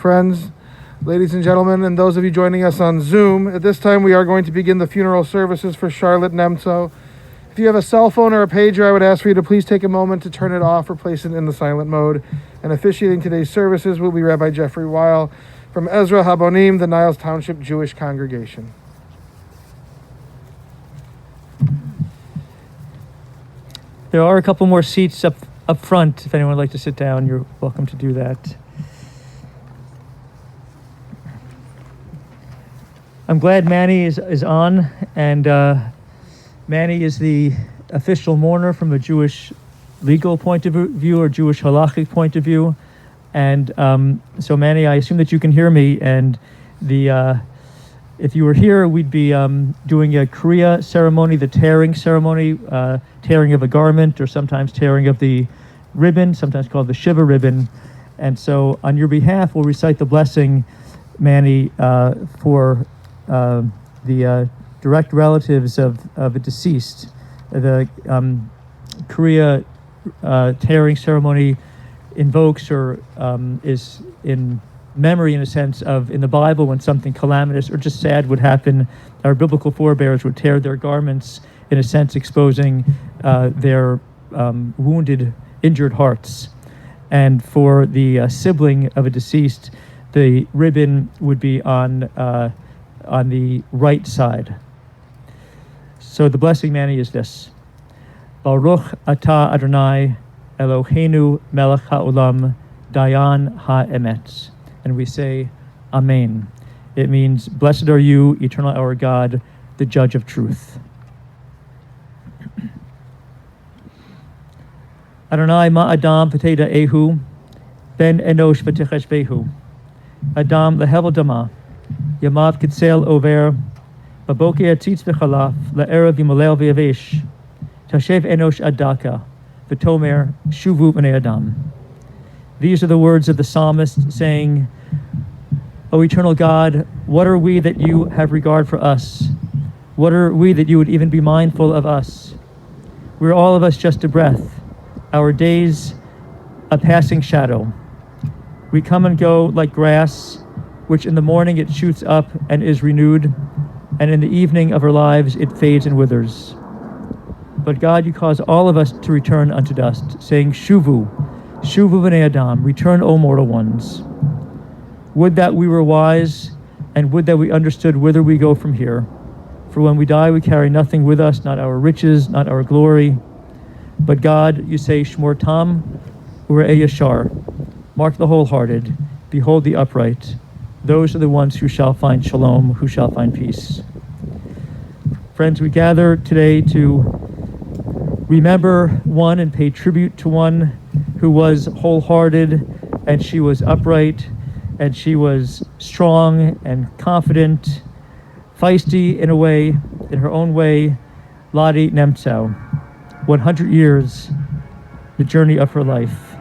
friends, ladies and gentlemen, and those of you joining us on Zoom. At this time, we are going to begin the funeral services for Charlotte Nemtzow. If you have a cell phone or a pager, I would ask for you to please take a moment to turn it off or place it in the silent mode. And officiating today's services will be Rabbi Jeffrey Weill from Ezra Habonim, the Niles Township Jewish congregation. There are a couple more seats up front. If anyone would like to sit down, you're welcome to do that. I'm glad Manny is on, and Manny is the official mourner from a Jewish legal point of view or Jewish halachic point of view. And so Manny, I assume that you can hear me, and if you were here, we'd be doing a Kriya ceremony, the tearing ceremony, tearing of a garment, or sometimes tearing of the ribbon, sometimes called the Shiva ribbon. And so on your behalf, we'll recite the blessing, Manny, for the direct relatives of a deceased. The Kriya tearing ceremony invokes or is in memory, in a sense, of in the Bible when something calamitous or just sad would happen, our biblical forebears would tear their garments, in a sense exposing their wounded, injured hearts. And for the sibling of a deceased, the ribbon would be on the right side. So the blessing, Manny, is this: Baruch atah Adonai Eloheinu melech haolam dayan ha'emet. And we say, Amen. It means, blessed are you, eternal our God, the judge of truth. Adonai ma Adam v'teda ehu, ben enosh v'techesh behu. Adam lehevel dama, yamav kitzel over, baboker tzitz v'chalaf, le'erev yimolel v'yavesh, tashev enosh adaka, v'tomer shuvu b'nei Adam. These are the words of the psalmist saying, O eternal God, what are we that you have regard for us? What are we that you would even be mindful of us? We're all of us just a breath, our days a passing shadow. We come and go like grass, which in the morning it shoots up and is renewed, and in the evening of our lives it fades and withers. But God, you cause all of us to return unto dust, saying, Shuvu, Shuvu b'nei Adam, return, O mortal ones. Would that we were wise, and would that we understood whither we go from here. For when we die, we carry nothing with us, not our riches, not our glory. But God, you say, Shmor tam u're'eh yashar, mark the wholehearted, behold the upright. Those are the ones who shall find shalom, who shall find peace. Friends, we gather today to remember one and pay tribute to one who was wholehearted, and she was upright, and she was strong and confident, feisty in a way, in her own way, Lottie Nemtzow. 100 years, the journey of her life.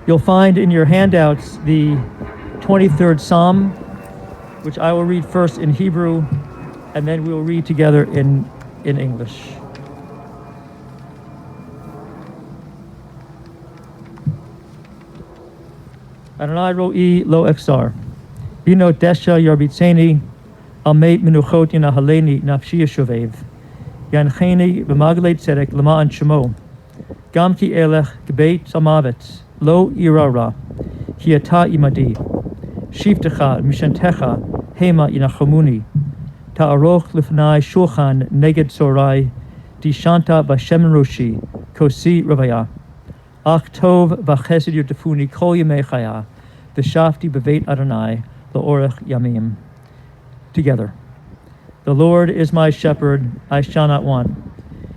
You'll find in your handouts the 23rd Psalm, which I will read first in Hebrew, and then we'll read together in English. Adonai ro'i lo echsar, bino desha yarbitzeni, almeit menuchot yinahaleni nafshi yeshuvev, yancheni b'maglei tzedek lema'an shemo, gam ki elech gebeit samavet, lo irara, ki ata imadi, shivtecha mishantecha hema yinachomuni, ta'aroch lifnai shulchan neged sorai, dishanta b'shem roshi, kosi ravaya. Ach tov v'chesed yirtefuni kol yemei chaya, v'shafti b'veit Adonai la'orech yamim. Together. The Lord is my shepherd, I shall not want.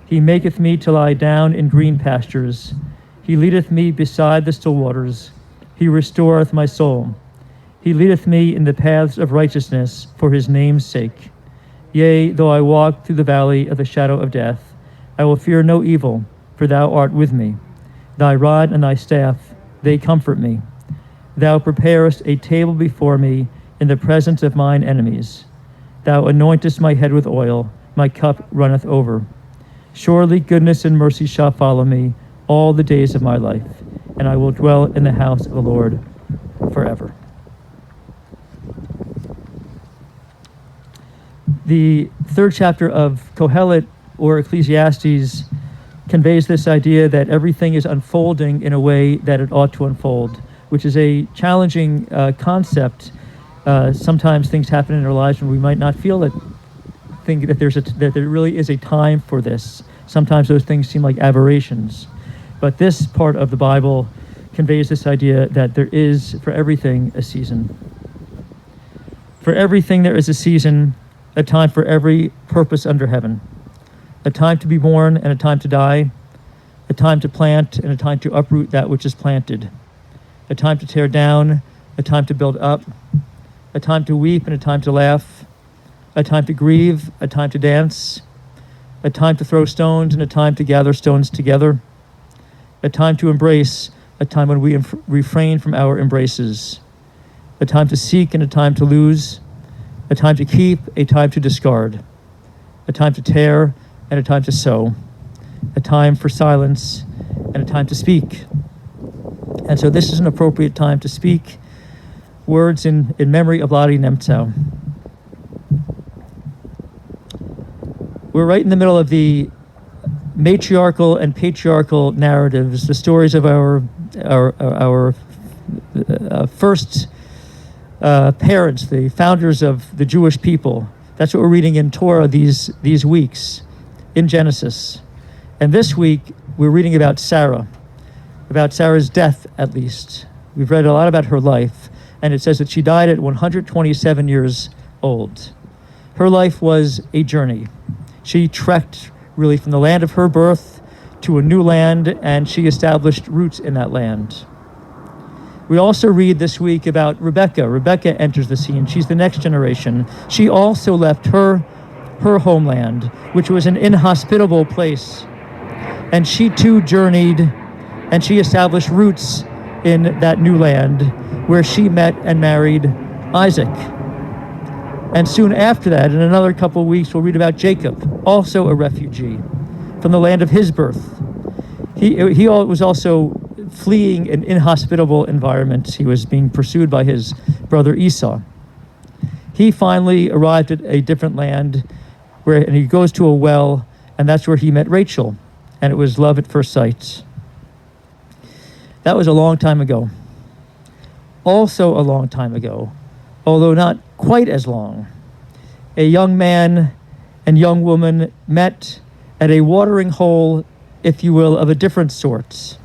He maketh me to lie down in green pastures. He leadeth me beside the still waters. He restoreth my soul. He leadeth me in the paths of righteousness for his name's sake. Yea, though I walk through the valley of the shadow of death, I will fear no evil, for thou art with me. Thy rod and thy staff, they comfort me. Thou preparest a table before me in the presence of mine enemies. Thou anointest my head with oil, my cup runneth over. Surely goodness and mercy shall follow me all the days of my life, and I will dwell in the house of the Lord forever. The third chapter of Kohelet, or Ecclesiastes, conveys this idea that everything is unfolding in a way that it ought to unfold, which is a challenging concept. Sometimes things happen in our lives when we might not feel it, think that there really is a time for this. Sometimes those things seem like aberrations. But this part of the Bible conveys this idea that there is, for everything, a season. For everything there is a season, a time for every purpose under heaven. A time to be born and a time to die, a time to plant and a time to uproot that which is planted, a time to tear down, a time to build up, a time to weep and a time to laugh, a time to grieve, a time to dance, a time to throw stones and a time to gather stones together, a time to embrace, a time when we refrain from our embraces, a time to seek and a time to lose, a time to keep, a time to discard, a time to tear and a time to sow, a time for silence and a time to speak. And so this is an appropriate time to speak words in memory of Lottie Nemtzow. We're right in the middle of the matriarchal and patriarchal narratives, the stories of our first parents, the founders of the Jewish people. That's what we're reading in Torah these weeks, in Genesis. And this week, we're reading about Sarah's death, at least. We've read a lot about her life, and it says that she died at 127 years old. Her life was a journey. She trekked really from the land of her birth to a new land, and she established roots in that land. We also read this week about Rebecca. Rebecca enters the scene. She's the next generation. She also left her homeland, which was an inhospitable place. And she too journeyed, and she established roots in that new land where she met and married Isaac. And soon after that, in another couple of weeks, we'll read about Jacob, also a refugee from the land of his birth. He was also fleeing an inhospitable environment. He was being pursued by his brother Esau. He finally arrived at a different land and he goes to a well, and that's where he met Rachel, and it was love at first sight. That was a long time ago. Also a long time ago, although not quite as long, a young man and young woman met at a watering hole, if you will, of a different sort.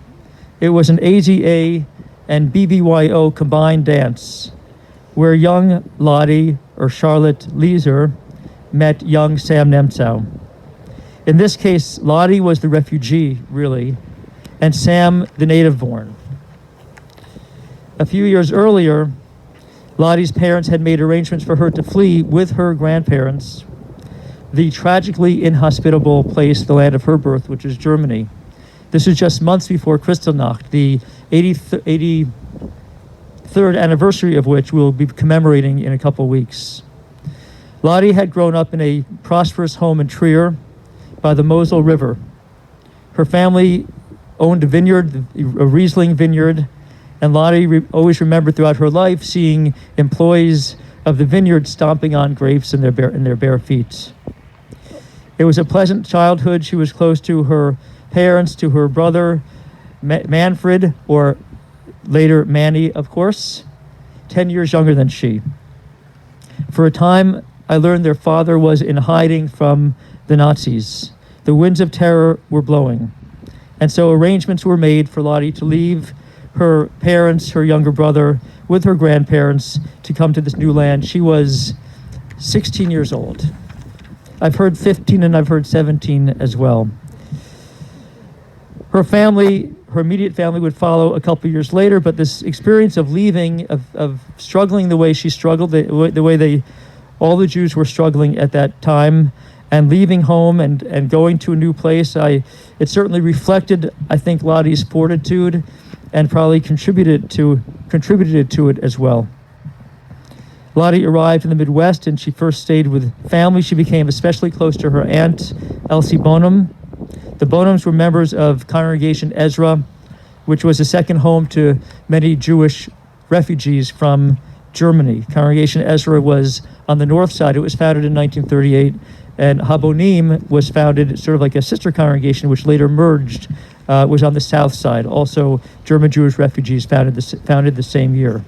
It was an AZA and BBYO combined dance where young Lottie, or Charlotte Leeser, met young Sam Nemtzow. In this case, Lottie was the refugee, really, and Sam the native-born. A few years earlier, Lottie's parents had made arrangements for her to flee with her grandparents, the tragically inhospitable place, the land of her birth, which is Germany. This is just months before Kristallnacht, the 83rd anniversary of which we'll be commemorating in a couple weeks. Lottie had grown up in a prosperous home in Trier by the Mosel River. Her family owned a vineyard, a Riesling vineyard, and Lottie always remembered throughout her life seeing employees of the vineyard stomping on grapes in their bare feet. It was a pleasant childhood. She was close to her parents, to her brother, Manfred, or later Manny, of course, 10 years younger than she. For a time, I learned their father was in hiding from the Nazis. The winds of terror were blowing. And so arrangements were made for Lottie to leave her parents, her younger brother, with her grandparents to come to this new land. She was 16 years old. I've heard 15 and I've heard 17 as well. Her family, her immediate family, would follow a couple years later, but this experience of leaving, of struggling the way she struggled, the way all the Jews were struggling at that time, and leaving home and going to a new place, it certainly reflected, I think, Lottie's fortitude, and probably contributed to it as well. Lottie arrived in the Midwest, and she first stayed with family. She became especially close to her aunt, Elsie Bonham. The Bonhams were members of Congregation Ezra, which was a second home to many Jewish refugees from Germany. Congregation Ezra was on the north side. It was founded in 1938, and Habonim was founded sort of like a sister congregation, which later merged, was on the south side. Also, German Jewish refugees founded the same year.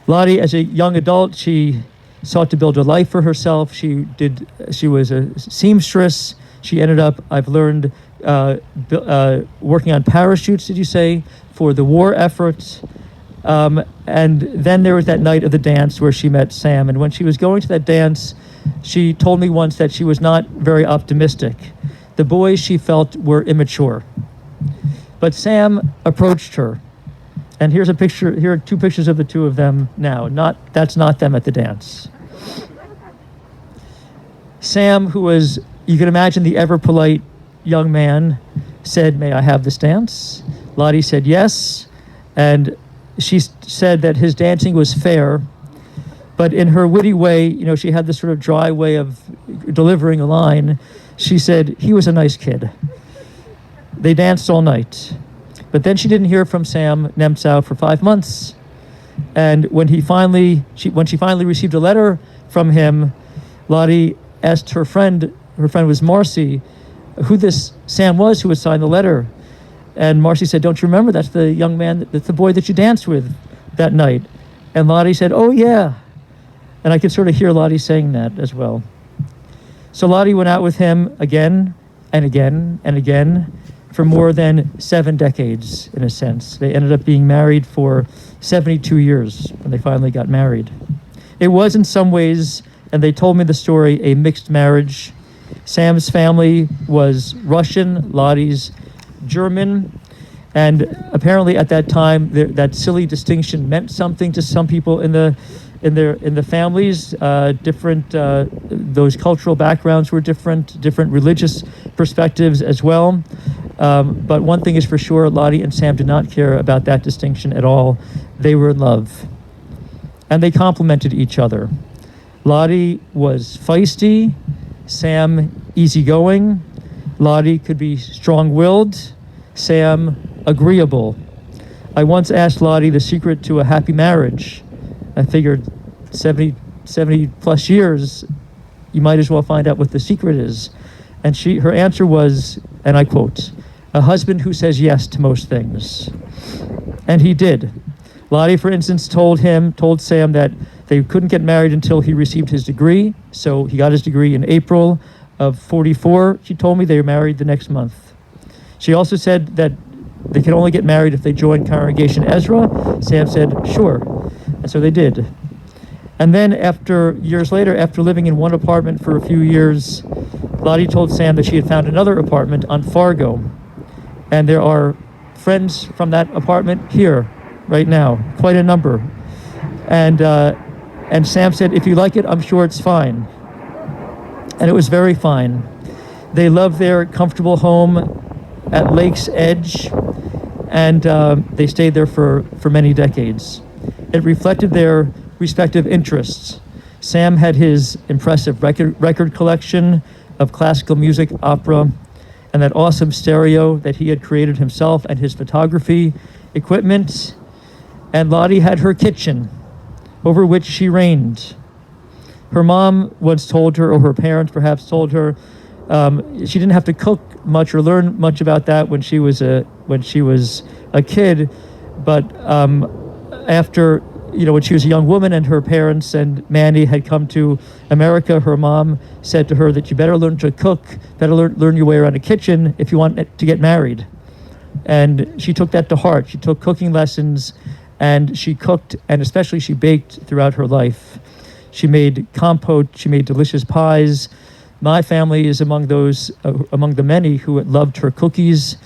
Lottie, as a young adult, she sought to build a life for herself. She was a seamstress. She ended up, I've learned, working on parachutes, did you say, for the war effort. And then there was that night of the dance where she met Sam. And when she was going to that dance, she told me once that she was not very optimistic. The boys, she felt, were immature. But Sam approached her. And here's a picture. Here are two pictures of the two of them now. That's not them at the dance. Sam, who was, you can imagine, the ever-polite young man, said, "May I have this dance?" Lottie said yes. And she said that his dancing was fair, but in her witty way, she had this sort of dry way of delivering a line. She said, "He was a nice kid." They danced all night. But then she didn't hear from Sam Nemtzow for 5 months. And when she finally received a letter from him, Lottie asked her friend was Marcy, who this Sam was who had signed the letter. And Marcy said, "Don't you remember? That's the young man, that's the boy that you danced with that night." And Lottie said, "Oh, yeah." And I could sort of hear Lottie saying that as well. So Lottie went out with him again and again and again for more than 7 decades, in a sense. They ended up being married for 72 years when they finally got married. It was in some ways, and they told me the story, a mixed marriage. Sam's family was Russian, Lottie's German, and apparently at that time that silly distinction meant something to some people in the families. Those cultural backgrounds were different religious perspectives as well. But one thing is for sure, Lottie and Sam did not care about that distinction at all. They were in love, and they complemented each other. Lottie was feisty, Sam easygoing. Lottie could be strong-willed, Sam agreeable. I once asked Lottie the secret to a happy marriage. I figured 70 plus years, you might as well find out what the secret is. And her answer was, and I quote, "A husband who says yes to most things." And he did. Lottie, for instance, told Sam that they couldn't get married until he received his degree. So he got his degree in April of 44. She told me they were married the next month. She also said that they could only get married if they joined Congregation Ezra. Sam said, "Sure." And so they did. And then years later, after living in one apartment for a few years, Lottie told Sam that she had found another apartment on Fargo. And there are friends from that apartment here right now, quite a number. And Sam said, "If you like it, I'm sure it's fine." And it was very fine. They loved their comfortable home at Lake's Edge, and they stayed there for many decades. It reflected their respective interests. Sam had his impressive record collection of classical music, opera, and that awesome stereo that he had created himself, and his photography equipment. And Lottie had her kitchen, over which she reigned. Her mom once told her, or her parents perhaps told her, she didn't have to cook much or learn much about that when she was a kid, but after, when she was a young woman and her parents and Mandy had come to America, her mom said to her that you better learn to cook, better learn your way around a kitchen if you want to get married. And she took that to heart. She took cooking lessons, and she cooked, and especially she baked throughout her life. She made compote, she made delicious pies. My family is among the many who loved her cookies,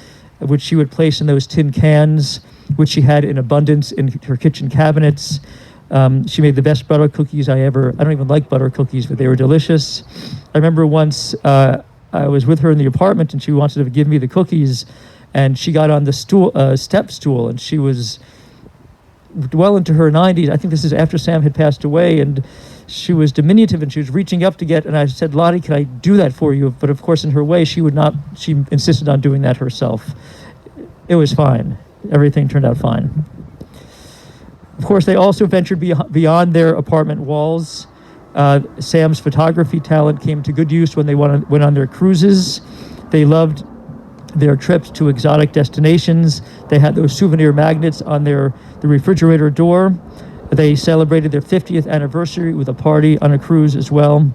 which she would place in those tin cans, which she had in abundance in her kitchen cabinets. She made the best butter cookies I don't even like butter cookies, but they were delicious. I remember once I was with her in the apartment, and she wanted to give me the cookies, and she got on the step stool, and she was well into her 90s. I think this is after Sam had passed away, and she was diminutive, and she was reaching up to get, and I said, "Lottie, can I do that for you?" But of course, in her way, she insisted on doing that herself. it was fine. Everything turned out fine. Of course, they also ventured beyond their apartment walls. Sam's photography talent came to good use when they went on their cruises. They loved their trips to exotic destinations. They had those souvenir magnets on the refrigerator door. They celebrated their 50th anniversary with a party on a cruise as well.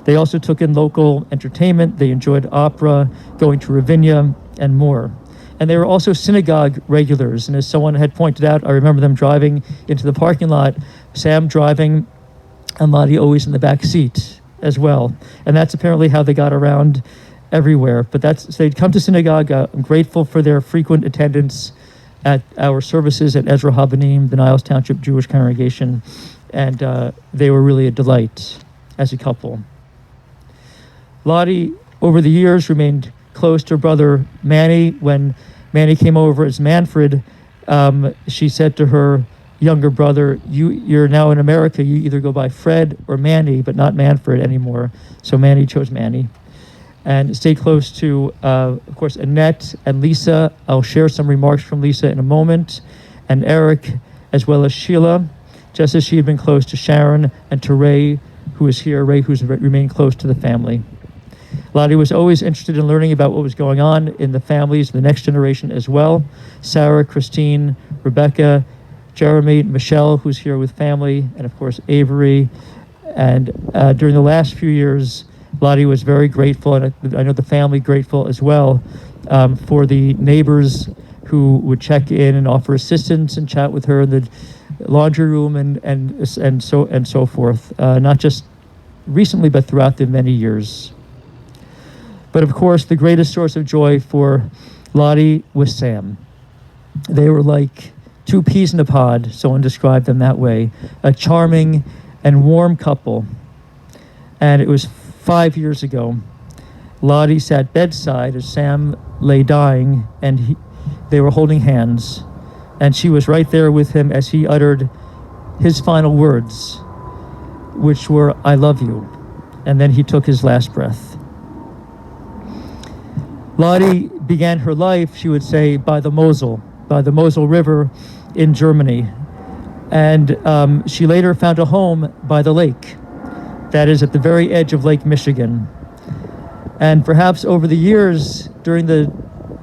They also took in local entertainment. They enjoyed opera, going to Ravinia, and more. And they were also synagogue regulars. And as someone had pointed out, I remember them driving into the parking lot, Sam driving, and Lottie always in the back seat as well. And that's apparently how they got around everywhere. But so they'd come to synagogue. I'm grateful for their frequent attendance at our services at Ezra Habonim, the Niles Township Jewish congregation. And they were really a delight as a couple. Lottie, over the years, remained close to her brother Manny. When Manny came over as Manfred, she said to her younger brother, you're now in America, you either go by Fred or Manny, but not Manfred anymore. So Manny chose Manny. And stayed close to, of course, Annette and Lisa. I'll share some remarks from Lisa in a moment. And Eric, as well as Sheila, just as she had been close to Sharon and to Ray, who is here, Ray who's remained close to the family. Lottie was always interested in learning about what was going on in the families, the next generation as well. Sarah, Christine, Rebecca, Jeremy, Michelle, who's here with family, and of course Avery. And during the last few years, Lottie was very grateful, and I know the family grateful as well, for the neighbors who would check in and offer assistance and chat with her in the laundry room and so forth. Not just recently, but throughout the many years. But of course, the greatest source of joy for Lottie was Sam. They were like two peas in a pod, someone described them that way, a charming and warm couple. And it was 5 years ago. Lottie sat bedside as Sam lay dying, and they were holding hands. And she was right there with him as he uttered his final words, which were, "I love you." And then he took his last breath. Lottie began her life, she would say, by the Mosel River in Germany. And she later found a home by the lake. That is at the very edge of Lake Michigan. And perhaps over the years, during the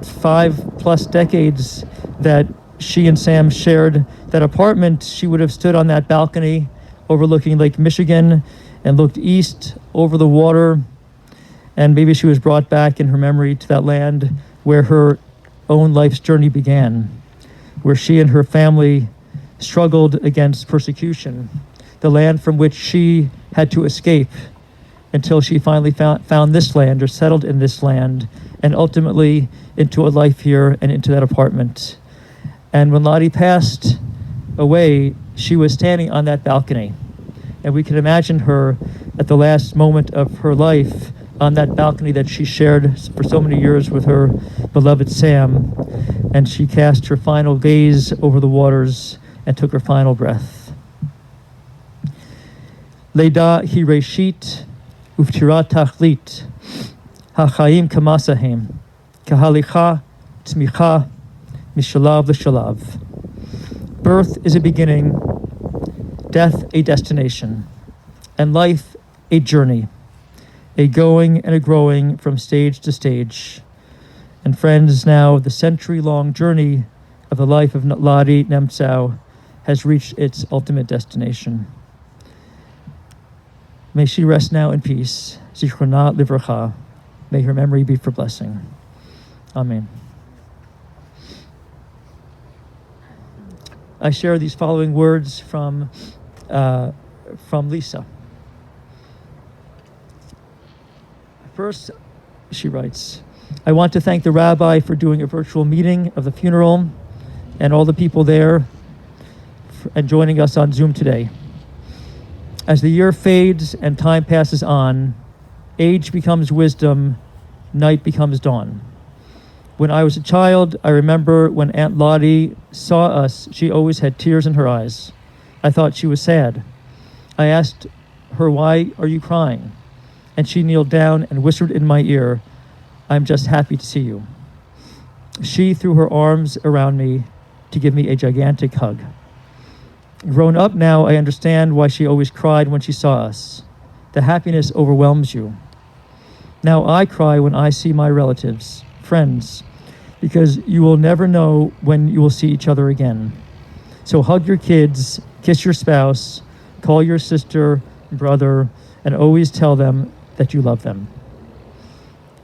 5+ decades that she and Sam shared that apartment, she would have stood on that balcony overlooking Lake Michigan and looked east over the water. And maybe she was brought back in her memory to that land where her own life's journey began, where she and her family struggled against persecution, the land from which she had to escape until she finally found this land or settled in this land and ultimately into a life here and into that apartment. And when Lottie passed away, she was standing on that balcony. And we can imagine her at the last moment of her life on that balcony that she shared for so many years with her beloved Sam. And she cast her final gaze over the waters and took her final breath. Leida hi reshit uftirat tachlit hachaim kamasahem kahalicha tzmicha mishalav l'shalav. Birth is a beginning, death a destination, and life a journey, a going and a growing from stage to stage. And friends, now the century-long journey of the life of Lottie Nemtzow has reached its ultimate destination. May she rest now in peace. Zichrona livracha. May her memory be for blessing. Amen. I share these following words from Lisa. First, she writes, I want to thank the Rabbi for doing a virtual meeting of the funeral and all the people there and joining us on Zoom today. As the year fades and time passes on, age becomes wisdom, night becomes dawn. When I was a child, I remember when Aunt Lottie saw us, she always had tears in her eyes. I thought she was sad. I asked her, "Why are you crying?" And she kneeled down and whispered in my ear, "I'm just happy to see you." She threw her arms around me to give me a gigantic hug. Grown up now, I understand why she always cried when she saw us. The happiness overwhelms you. Now I cry when I see my relatives, friends, because you will never know when you will see each other again. So hug your kids, kiss your spouse, call your sister, brother, and always tell them that you love them.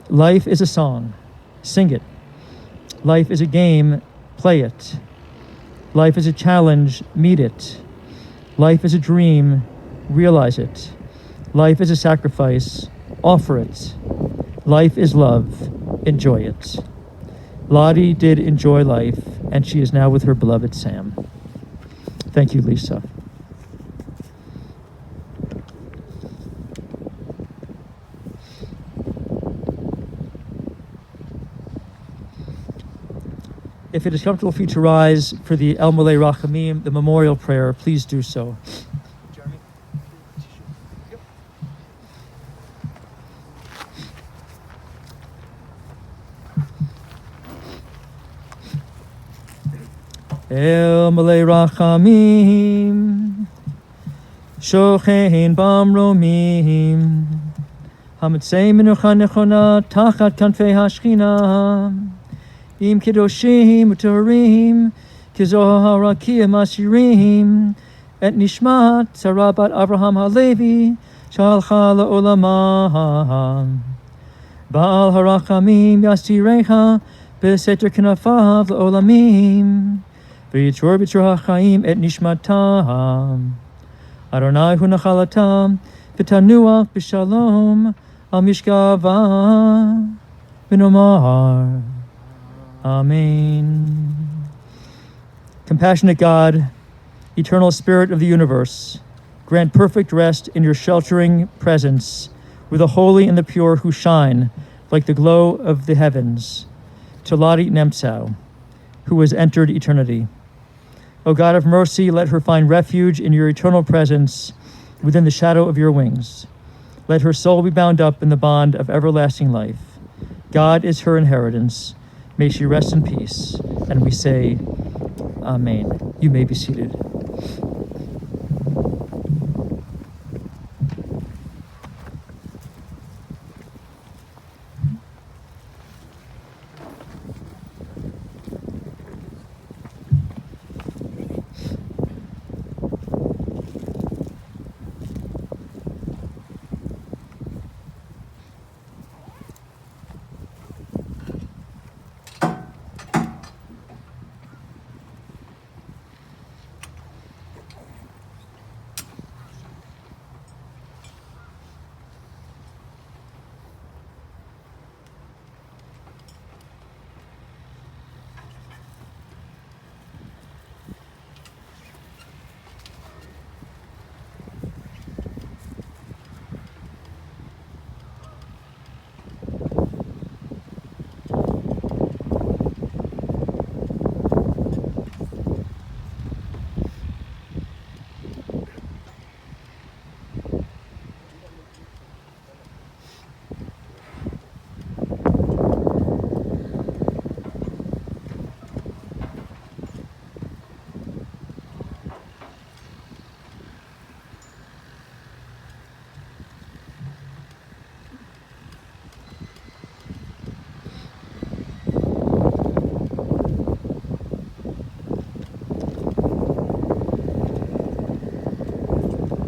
Life is a song. Sing it. Life is a game. Play it. Life is a challenge. Meet it. Life is a dream. Realize it. Life is a sacrifice. Offer it. Life is love. Enjoy it. Lottie did enjoy life, and she is now with her beloved Sam. Thank you, Lisa. If it is comfortable for you to rise for the El Malei Rachamim, the memorial prayer, please do so. Jeremy? El Malei Rachamim, Shochein Bamromim, Hamitzei Menucha Nechona Tachat Kanfei Hashchina, Im Kedoshim Utorim, Kizohar Rakim Ashirim, Et Nishmat Sarabat Abraham Halevi, Shalcha La'olamah, Baal Harachamim Yasirecha, Beseter Knafav La'olamim, V'yitzor B'tzor HaChaim Et Nishmatam, Adonai Hu Nachalatam, V'tanuach B'shalom, Al Mishkava, V'nomar. Amen. Compassionate God, eternal Spirit of the universe, grant perfect rest in your sheltering presence with the holy and the pure who shine like the glow of the heavens, to Lottie Nemtzow, who has entered eternity. O God of mercy, let her find refuge in your eternal presence within the shadow of your wings. Let her soul be bound up in the bond of everlasting life. God is her inheritance. May she rest in peace. And we say, Amen. You may be seated.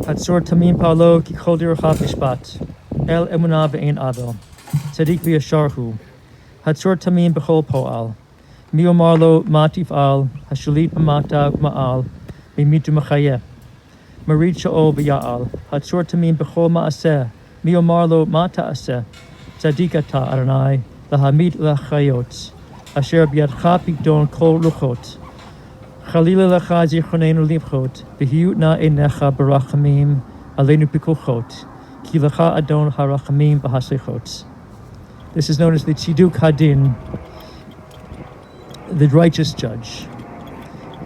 Hatzor Tamim Paulo ki kol dircha mishpat, El emunah ve'ein adel, Tzadik v'yasharhu, Hatzor Tamim b'chol po'al, Mi omar lo ma tif'al, Hashulit b'mata ma'al, Mimitu machayeh, Marid sha'ol v'ya'al, Hatzor Tamim b'chol ma'aseh, Mi omar lo ma ta'aseh, Tzadik ata Adonai, Lahamid l'chayot, Asher b'yadcha pigdon kol luchot, Chalila lecha zichronenu livchot, v'hiut na einecha barachamim, aleinu pikuchot, ki lecha adon harachamim v'hasechot. This is known as the Tziduk Hadin, the righteous judge.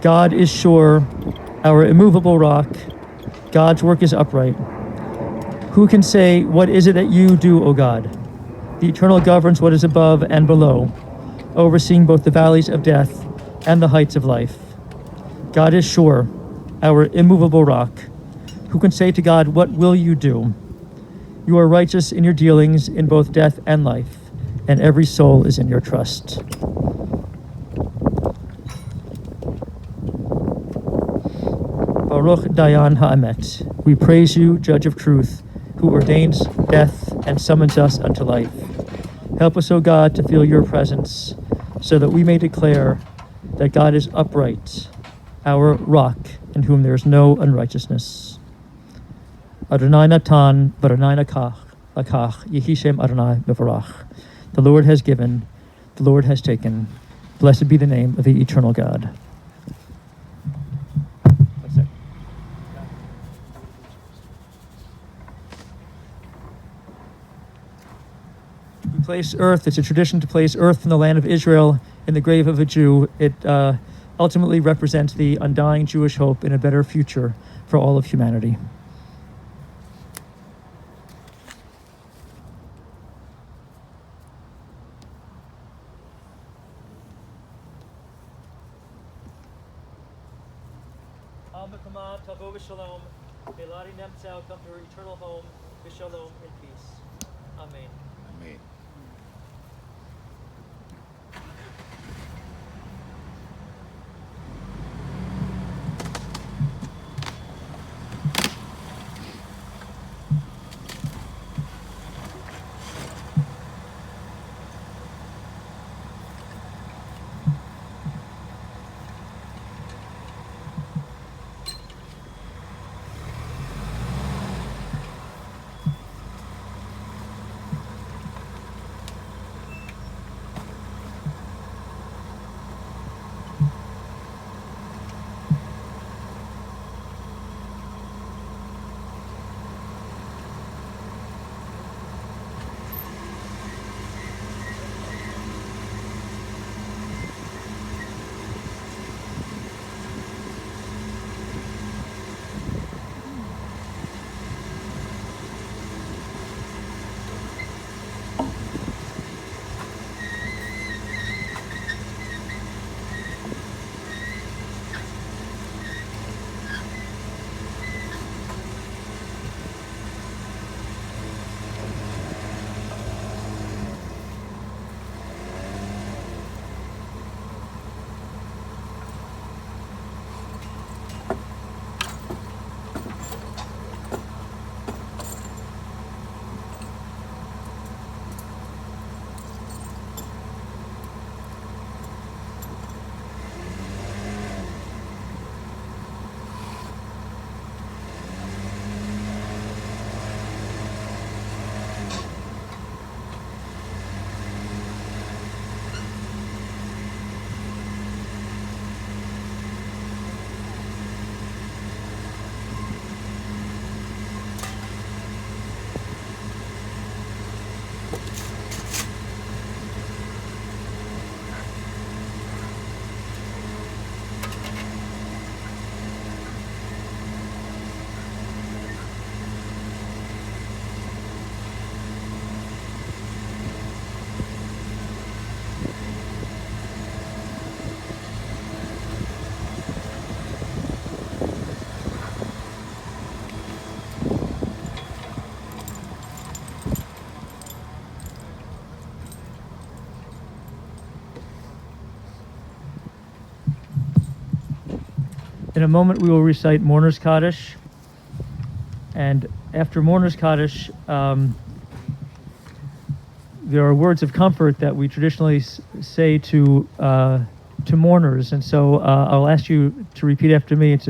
God is sure, our immovable rock. God's work is upright. Who can say, what is it that you do, O God? The eternal governs what is above and below. overseeing both the valleys of death and the heights of life. God is sure, our immovable rock. Who can say to God, "What will you do?" You are righteous in your dealings in both death and life, and every soul is in your trust. Baruch Dayan Ha'emet. We praise you, Judge of truth, who ordains death and summons us unto life. Help us, O God, to feel your presence, so that we may declare that God is upright, our rock, in whom there is no unrighteousness. Adonai Natan, Adonai Lakach, Yehi Shem Adonai Mevarach. The Lord has given, the Lord has taken. Blessed be the name of the eternal God. We place earth, it's a tradition to place earth from the land of Israel in the grave of a Jew. It ultimately represents the undying Jewish hope in a better future for all of humanity. May Lottie Nemtzow come to her eternal home, B'Shalom, in peace. Amen. Amen. In a moment, we will recite Mourner's Kaddish. And after Mourner's Kaddish, there are words of comfort that we traditionally say to mourners. And so I'll ask you to repeat after me. It's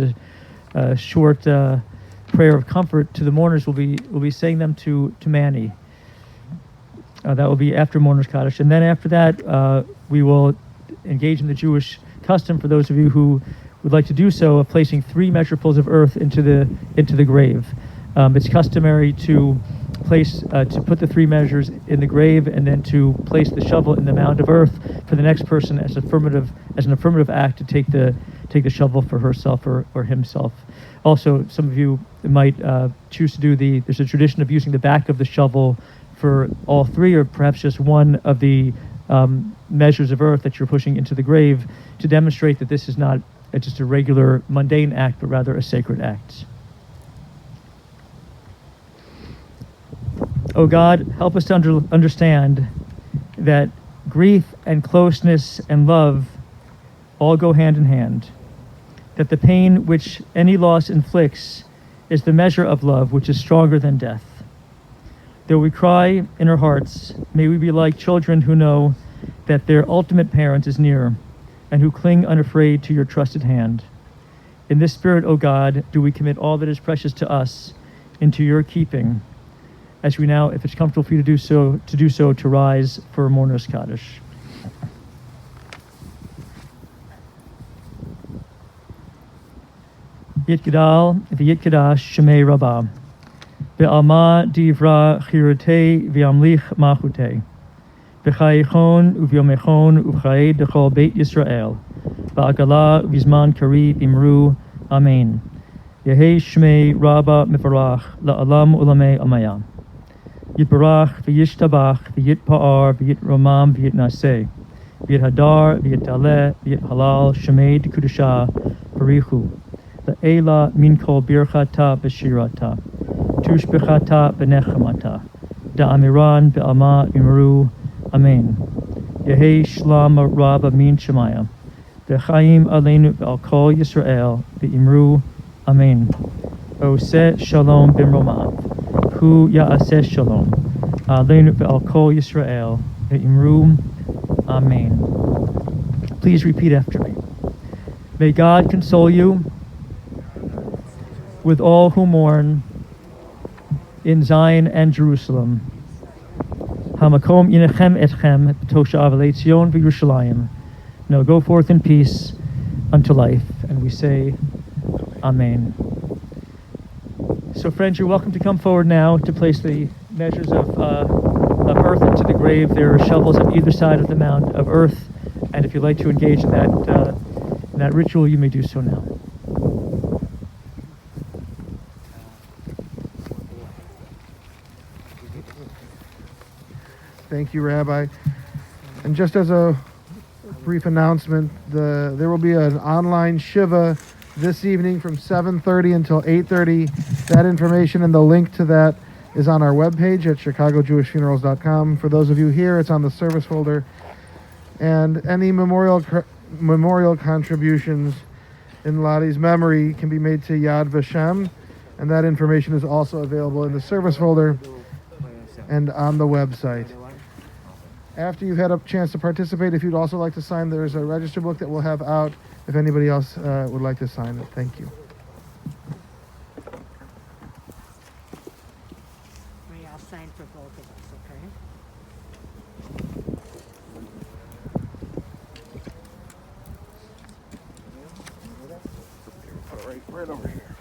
a short prayer of comfort to the mourners. We'll be saying them to Manny. That will be after Mourner's Kaddish. And then after that, we will engage in the Jewish custom, for those of you who would like to do so, of placing 3 measurefuls of earth into the grave. It's customary to put the 3 measures in the grave, and then to place the shovel in the mound of earth for the next person as an affirmative act to take the shovel for herself or himself. Also, some of you might choose to do there's a tradition of using the back of the shovel for all 3, or perhaps just one of the measures of earth that you're pushing into the grave to demonstrate that this is not just a regular mundane act, but rather a sacred act. Oh God, help us to understand that grief and closeness and love all go hand in hand, that the pain which any loss inflicts is the measure of love which is stronger than death. Though we cry in our hearts, may we be like children who know that their ultimate parent is near and who cling unafraid to your trusted hand. In this spirit, O God, do we commit all that is precious to us into your keeping, as we now, if it's comfortable for you to do so, to rise for mourner's Kaddish. Yitgadal v'yitgadash shemei Rabbi. Be'alma divra chirutei v'amlich machutei. B'chayichon uvyomechon u'chayi dechol Beit Yisrael. Ba'agala v'zman karib imru. Amen. Yehei shmei Rabba mifarach la'alam ulamei amayam. Yitbarach v'yishtabach v'yitpa'ar v'yitromam v'yitnaseh. V'yithadar v'yitaleh v'yithalal shemei d'kudusha barichu. La'ela min kol birchata b'shirata. Tushbechata b'nechamata. Da'amiran be'alma imru. Amen. Yehei shlam rabba min shemaya. V'chaim aleinu v'al kol Yisrael v'imru. Amen. Oseh shalom b'mromav. Hu ya'aseh shalom. Aleinu v'al kol Yisrael v'imru. Amen. Please repeat after me. May God console you with all who mourn in Zion and Jerusalem. Hamakom yinechem etchem toshav leitzion v'Yerushalayim. Now go forth in peace unto life. And we say, Amen. So friends, you're welcome to come forward now to place the measures of earth into the grave. There are shovels on either side of the mound of earth. And if you'd like to engage in that ritual, you may do so now. Thank you, Rabbi. And just as a brief announcement, there will be an online Shiva this evening from 7:30 until 8:30. That information and the link to that is on our webpage at chicagojewishfunerals.com. For those of you here, it's on the service folder. And any memorial contributions in Lottie's memory can be made to Yad Vashem, and that information is also available in the service folder and on the website. After you've had a chance to participate, if you'd also like to sign, there's a register book that we'll have out if anybody else would like to sign it. Thank you. I'll sign for both of us, okay? Right over here.